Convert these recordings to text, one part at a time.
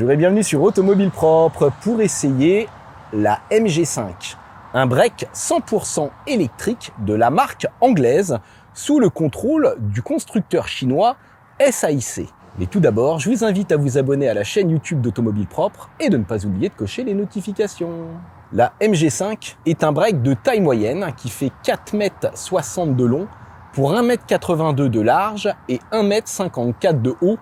Bonjour et bienvenue sur Automobile Propre pour essayer la MG5. Un break 100% électrique de la marque anglaise sous le contrôle du constructeur chinois SAIC. Mais tout d'abord, je vous invite à vous abonner à la chaîne YouTube d'Automobile Propre et de ne pas oublier de cocher les notifications. La MG5 est un break de taille moyenne qui fait 4,60 m de long pour 1,82 m de large et 1,54 m de haut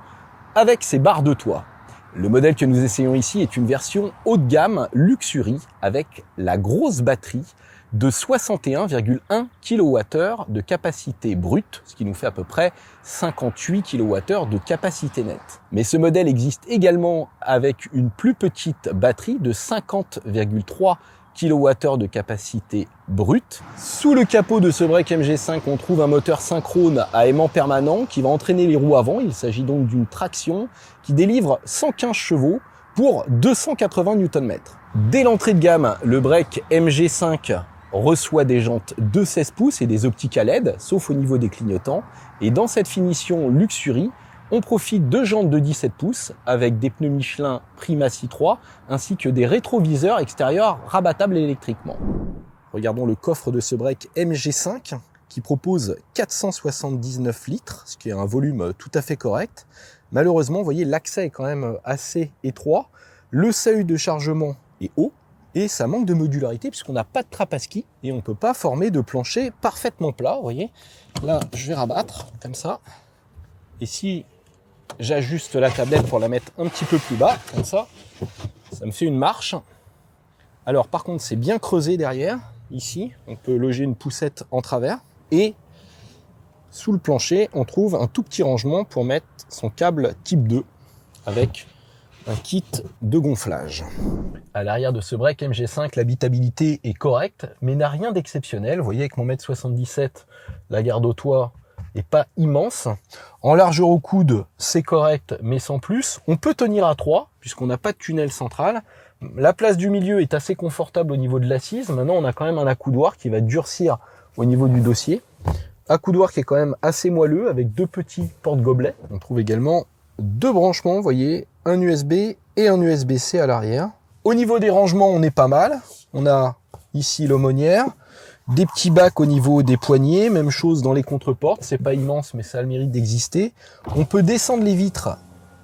avec ses barres de toit. Le modèle que nous essayons ici est une version haut de gamme Luxury avec la grosse batterie de 61,1 kWh de capacité brute, ce qui nous fait à peu près 58 kWh de capacité nette. Mais ce modèle existe également avec une plus petite batterie de 50,3 kWh de capacité brute. Sous le capot de ce break MG5, on trouve un moteur synchrone à aimant permanent qui va entraîner les roues avant. Il s'agit donc d'une traction qui délivre 115 chevaux pour 280 Nm. Dès l'entrée de gamme, le break MG5 reçoit des jantes de 16 pouces et des optiques à LED, sauf au niveau des clignotants. Et dans cette finition Luxury, on profite de jantes de 17 pouces avec des pneus Michelin Primacy 3 ainsi que des rétroviseurs extérieurs rabattables électriquement. Regardons le coffre de ce break MG5 qui propose 479 litres, ce qui est un volume tout à fait correct. Malheureusement, vous voyez, l'accès est quand même assez étroit. Le seuil de chargement est haut et ça manque de modularité puisqu'on n'a pas de trappe à ski et on ne peut pas former de plancher parfaitement plat. Vous voyez, là, je vais rabattre comme ça. Et si j'ajuste la tablette pour la mettre un petit peu plus bas, comme ça me fait une marche. Alors par contre, c'est bien creusé derrière. Ici, on peut loger une poussette en travers. Et sous le plancher, on trouve un tout petit rangement pour mettre son câble type 2 avec un kit de gonflage. À l'arrière de ce break MG5, l'habitabilité est correcte, mais n'a rien d'exceptionnel. Vous voyez, avec mon 1,77 m, la garde au toit n'est pas immense. En largeur au coude, c'est correct, mais sans plus. On peut tenir à 3, puisqu'on n'a pas de tunnel central. La place du milieu est assez confortable au niveau de l'assise. Maintenant, on a quand même un accoudoir qui va durcir au niveau du dossier. Accoudoir qui est quand même assez moelleux, avec deux petits porte-gobelets. On trouve également deux branchements, vous voyez, un USB et un USB-C à l'arrière. Au niveau des rangements, on est pas mal. On a ici l'aumônière, des petits bacs au niveau des poignées, même chose dans les contreportes, c'est pas immense mais ça a le mérite d'exister. On peut descendre les vitres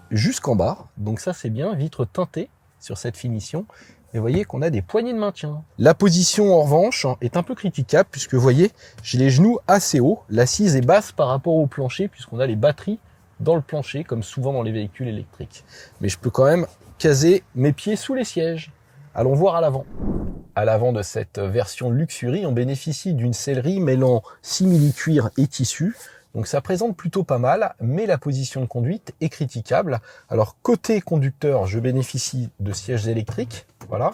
jusqu'en bas, donc ça c'est bien, vitres teintées sur cette finition. Et vous voyez qu'on a des poignées de maintien. La position en revanche est un peu critiquable puisque vous voyez, j'ai les genoux assez hauts, l'assise est basse par rapport au plancher puisqu'on a les batteries dans le plancher comme souvent dans les véhicules électriques. Mais je peux quand même caser mes pieds sous les sièges. Allons voir à l'avant. À l'avant de cette version Luxury, on bénéficie d'une sellerie mêlant simili-cuir et tissu. Donc ça présente plutôt pas mal, mais la position de conduite est critiquable. Alors côté conducteur, je bénéficie de sièges électriques. Voilà.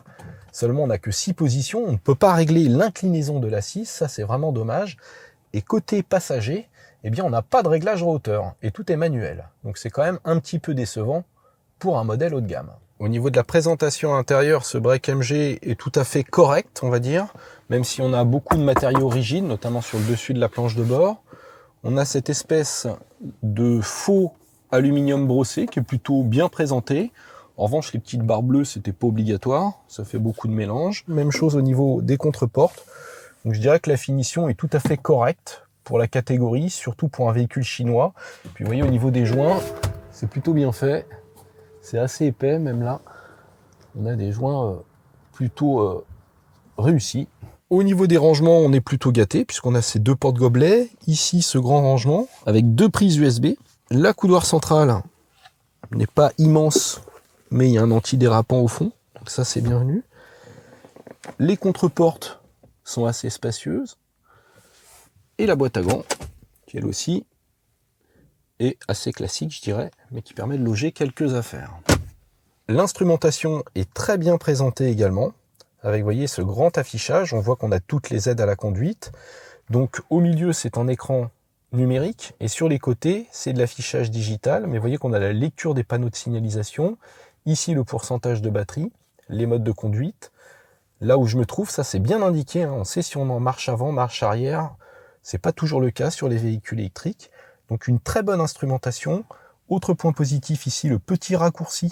Seulement on n'a que 6 positions. On ne peut pas régler l'inclinaison de l'assise. Ça c'est vraiment dommage. Et côté passager, eh bien on n'a pas de réglage en hauteur. Et tout est manuel. Donc c'est quand même un petit peu décevant pour un modèle haut de gamme. Au niveau de la présentation intérieure, ce break MG est tout à fait correct, on va dire, même si on a beaucoup de matériaux rigides, notamment sur le dessus de la planche de bord. On a cette espèce de faux aluminium brossé qui est plutôt bien présenté. En revanche, les petites barres bleues, c'était pas obligatoire, ça fait beaucoup de mélange. Même chose au niveau des contreportes. Donc je dirais que la finition est tout à fait correcte pour la catégorie, surtout pour un véhicule chinois. Puis vous voyez, au niveau des joints, c'est plutôt bien fait. C'est assez épais, même là. On a des joints plutôt réussis. Au niveau des rangements, on est plutôt gâté, puisqu'on a ces deux porte-gobelets. Ici, ce grand rangement, avec deux prises USB. L'accoudoir central n'est pas immense, mais il y a un antidérapant au fond. Donc ça, c'est bienvenu. Les contreportes sont assez spacieuses. Et la boîte à gants, qui elle aussi est assez classique, je dirais, mais qui permet de loger quelques affaires. L'instrumentation est très bien présentée également, avec, vous voyez, ce grand affichage. On voit qu'on a toutes les aides à la conduite. Donc au milieu, c'est un écran numérique, et sur les côtés, c'est de l'affichage digital. Mais vous voyez qu'on a la lecture des panneaux de signalisation. Ici, le pourcentage de batterie, les modes de conduite. Là où je me trouve, ça c'est bien indiqué, hein. On sait si on en marche avant, marche arrière. C'est pas toujours le cas sur les véhicules électriques. Donc une très bonne instrumentation. Autre point positif ici, le petit raccourci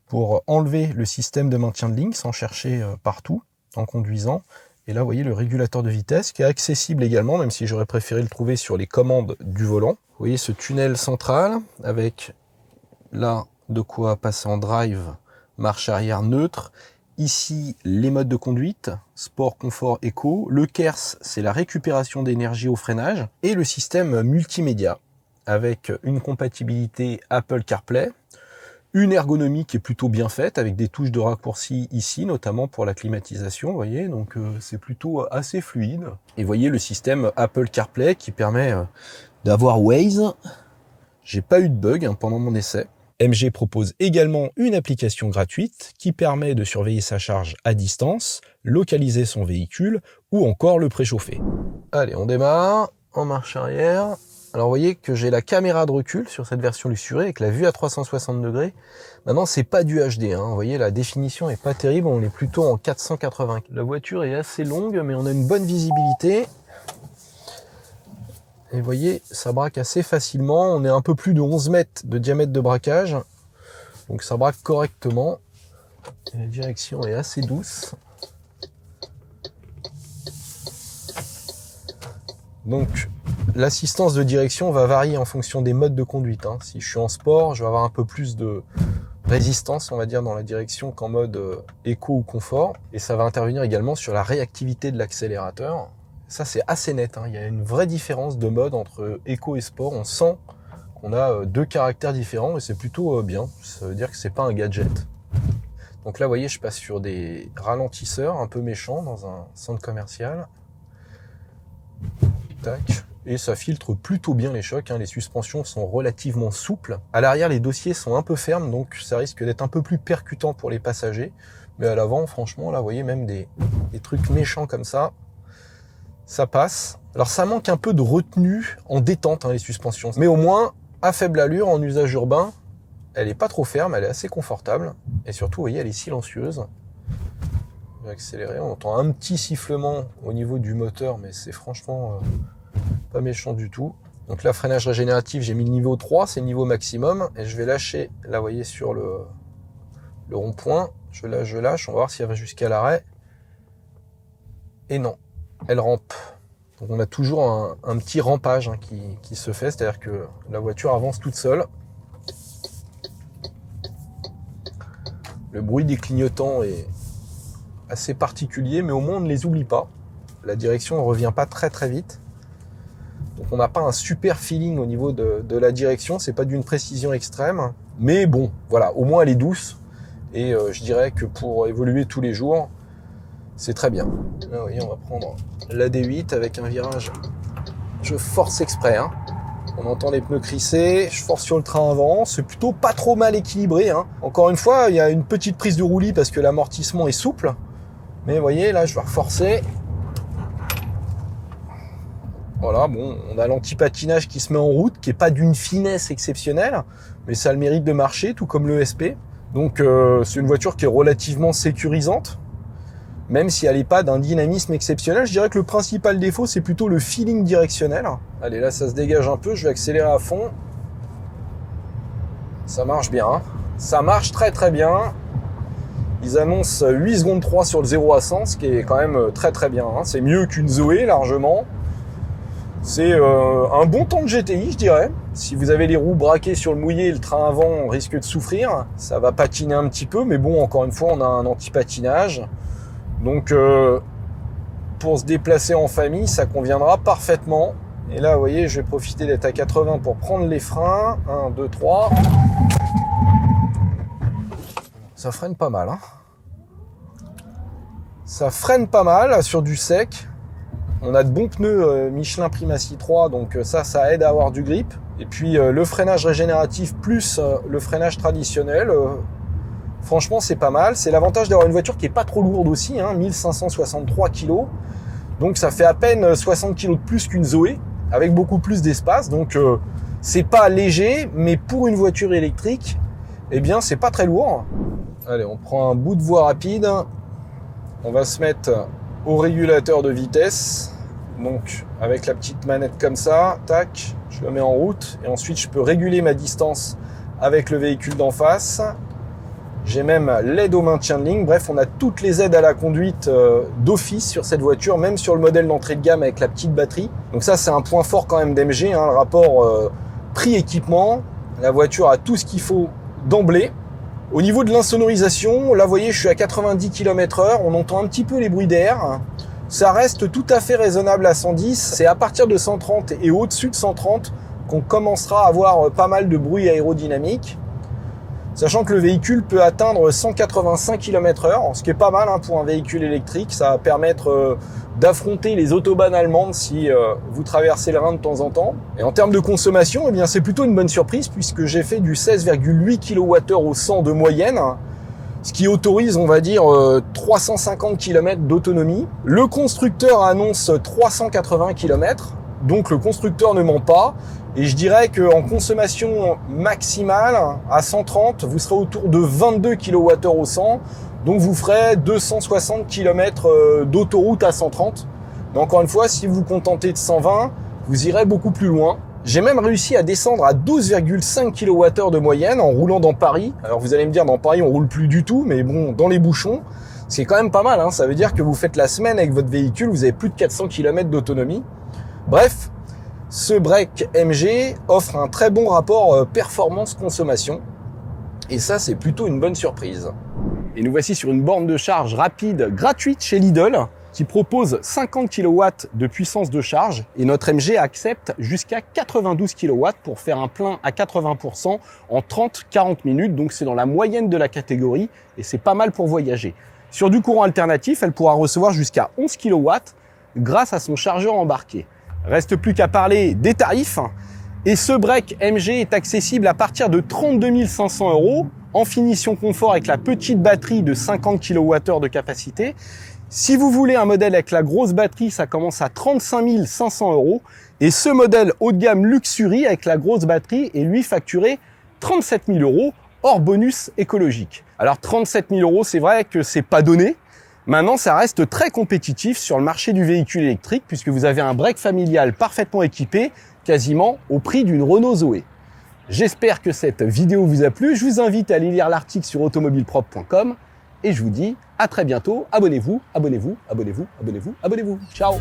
pour enlever le système de maintien de ligne sans chercher partout en conduisant. Et là, vous voyez le régulateur de vitesse qui est accessible également, même si j'aurais préféré le trouver sur les commandes du volant. Vous voyez ce tunnel central avec là de quoi passer en drive, marche arrière neutre. Ici, les modes de conduite, sport, confort, éco. Le KERS, c'est la récupération d'énergie au freinage. Et le système multimédia avec une compatibilité Apple CarPlay. Une ergonomie qui est plutôt bien faite avec des touches de raccourci ici, notamment pour la climatisation, vous voyez, donc c'est plutôt assez fluide. Et vous voyez le système Apple CarPlay qui permet d'avoir Waze. J'ai pas eu de bug pendant mon essai. MG propose également une application gratuite qui permet de surveiller sa charge à distance, localiser son véhicule ou encore le préchauffer. Allez, on démarre en marche arrière. Alors vous voyez que j'ai la caméra de recul sur cette version luxurée avec la vue à 360 degrés. Maintenant c'est pas du HD, vous voyez la définition est pas terrible, on est plutôt en 480. La voiture est assez longue mais on a une bonne visibilité. Et vous voyez ça braque assez facilement, on est un peu plus de 11 mètres de diamètre de braquage. Donc ça braque correctement. Et la direction est assez douce. Donc l'assistance de direction va varier en fonction des modes de conduite. Si je suis en sport, je vais avoir un peu plus de résistance, on va dire, dans la direction qu'en mode éco ou confort. Et ça va intervenir également sur la réactivité de l'accélérateur. Ça, c'est assez net. Il y a une vraie différence de mode entre éco et sport. On sent qu'on a deux caractères différents et c'est plutôt bien. Ça veut dire que c'est pas un gadget. Donc là, vous voyez, je passe sur des ralentisseurs un peu méchants dans un centre commercial. Tac. Et ça filtre plutôt bien les chocs, les suspensions sont relativement souples. À l'arrière, les dossiers sont un peu fermes, donc ça risque d'être un peu plus percutant pour les passagers. Mais à l'avant, franchement, là, vous voyez, même des trucs méchants comme ça, ça passe. Alors ça manque un peu de retenue en détente, les suspensions. Mais au moins, à faible allure, en usage urbain, elle est pas trop ferme, elle est assez confortable. Et surtout, vous voyez, elle est silencieuse. Je vais accélérer, on entend un petit sifflement au niveau du moteur, mais c'est franchement pas méchant du tout. Donc là, freinage régénératif, j'ai mis le niveau 3, c'est le niveau maximum. Et je vais lâcher, là vous voyez sur le rond-point, je lâche, on va voir si elle va jusqu'à l'arrêt. Et non, elle rampe. Donc on a toujours un petit rampage qui se fait, c'est-à-dire que la voiture avance toute seule. Le bruit des clignotants est assez particulier, mais au moins on ne les oublie pas. La direction ne revient pas très très vite. Donc on n'a pas un super feeling au niveau de la direction, c'est pas d'une précision extrême. Mais bon, voilà, au moins elle est douce. Et je dirais que pour évoluer tous les jours, c'est très bien. Là, vous voyez, on va prendre la D8 avec un virage. Je force exprès. On entend les pneus crisser, je force sur le train avant, c'est plutôt pas trop mal équilibré. Encore une fois, il y a une petite prise de roulis parce que l'amortissement est souple. Mais vous voyez, là, je vais reforcer. Voilà, bon, on a l'anti-patinage qui se met en route, qui est pas d'une finesse exceptionnelle, mais ça a le mérite de marcher, tout comme le SP. Donc, c'est une voiture qui est relativement sécurisante, même si elle n'est pas d'un dynamisme exceptionnel. Je dirais que le principal défaut, c'est plutôt le feeling directionnel. Allez, là, ça se dégage un peu, je vais accélérer à fond. Ça marche bien, ça marche très très bien. Ils annoncent 8 secondes 3 sur le 0 à 100, ce qui est quand même très très bien. C'est mieux qu'une Zoé, largement. C'est un bon temps de GTI, je dirais. Si vous avez les roues braquées sur le mouillé, le train avant risque de souffrir. Ça va patiner un petit peu, mais bon, encore une fois, on a un anti-patinage. Donc, pour se déplacer en famille, ça conviendra parfaitement. Et là, vous voyez, je vais profiter d'être à 80 pour prendre les freins. 1, 2, 3. Ça freine pas mal. Ça freine pas mal sur du sec. On a de bons pneus Michelin Primacy 3, donc ça aide à avoir du grip. Et puis le freinage régénératif plus le freinage traditionnel, franchement c'est pas mal. C'est l'avantage d'avoir une voiture qui est pas trop lourde aussi, 1563 kg. Donc ça fait à peine 60 kg de plus qu'une Zoé, avec beaucoup plus d'espace. Donc c'est pas léger, mais pour une voiture électrique, eh bien c'est pas très lourd. Allez, on prend un bout de voie rapide. On va se mettre au régulateur de vitesse, donc avec la petite manette comme ça, tac, je le mets en route et ensuite je peux réguler ma distance avec le véhicule d'en face. J'ai même l'aide au maintien de ligne. Bref, on a toutes les aides à la conduite d'office sur cette voiture, même sur le modèle d'entrée de gamme avec la petite batterie. Donc ça, c'est un point fort quand même d'MG, hein, le rapport prix-équipement. La voiture a tout ce qu'il faut d'emblée. Au niveau de l'insonorisation, là, vous voyez, je suis à 90 km/h. On entend un petit peu les bruits d'air. Ça reste tout à fait raisonnable à 110. C'est à partir de 130 et au-dessus de 130 qu'on commencera à avoir pas mal de bruit aérodynamique. Sachant que le véhicule peut atteindre 185 km/h, ce qui est pas mal hein, pour un véhicule électrique. Ça va permettre d'affronter les autobahns allemandes si vous traversez le Rhin de temps en temps. Et en termes de consommation, eh bien, c'est plutôt une bonne surprise puisque j'ai fait du 16,8 kWh au 100 de moyenne, ce qui autorise, on va dire, 350 km d'autonomie. Le constructeur annonce 380 km, donc le constructeur ne ment pas. Et je dirais qu'en consommation maximale, à 130, vous serez autour de 22 kWh au 100. Donc vous ferez 260 km d'autoroute à 130. Mais encore une fois, si vous vous contentez de 120, vous irez beaucoup plus loin. J'ai même réussi à descendre à 12,5 kWh de moyenne en roulant dans Paris. Alors vous allez me dire, dans Paris, on roule plus du tout, mais bon, dans les bouchons, c'est quand même pas mal. Hein. Ça veut dire que vous faites la semaine avec votre véhicule, vous avez plus de 400 km d'autonomie. Bref, ce break MG offre un très bon rapport performance-consommation. Et ça, c'est plutôt une bonne surprise. Et nous voici sur une borne de charge rapide gratuite chez Lidl qui propose 50 kW de puissance de charge. Et notre MG accepte jusqu'à 92 kW pour faire un plein à 80% en 30-40 minutes. Donc c'est dans la moyenne de la catégorie et c'est pas mal pour voyager. Sur du courant alternatif, elle pourra recevoir jusqu'à 11 kW grâce à son chargeur embarqué. Reste plus qu'à parler des tarifs. Et ce break MG est accessible à partir de 32 500 € en finition confort avec la petite batterie de 50 kWh de capacité. Si vous voulez un modèle avec la grosse batterie, ça commence à 35 500 €. Et ce modèle haut de gamme Luxury avec la grosse batterie est lui facturé 37 000 € hors bonus écologique. Alors 37 000 €, c'est vrai que c'est pas donné. Maintenant, ça reste très compétitif sur le marché du véhicule électrique puisque vous avez un break familial parfaitement équipé, quasiment au prix d'une Renault Zoé. J'espère que cette vidéo vous a plu. Je vous invite à aller lire l'article sur automobilepropre.com et je vous dis à très bientôt. Abonnez-vous, abonnez-vous, abonnez-vous, abonnez-vous, abonnez-vous. Ciao!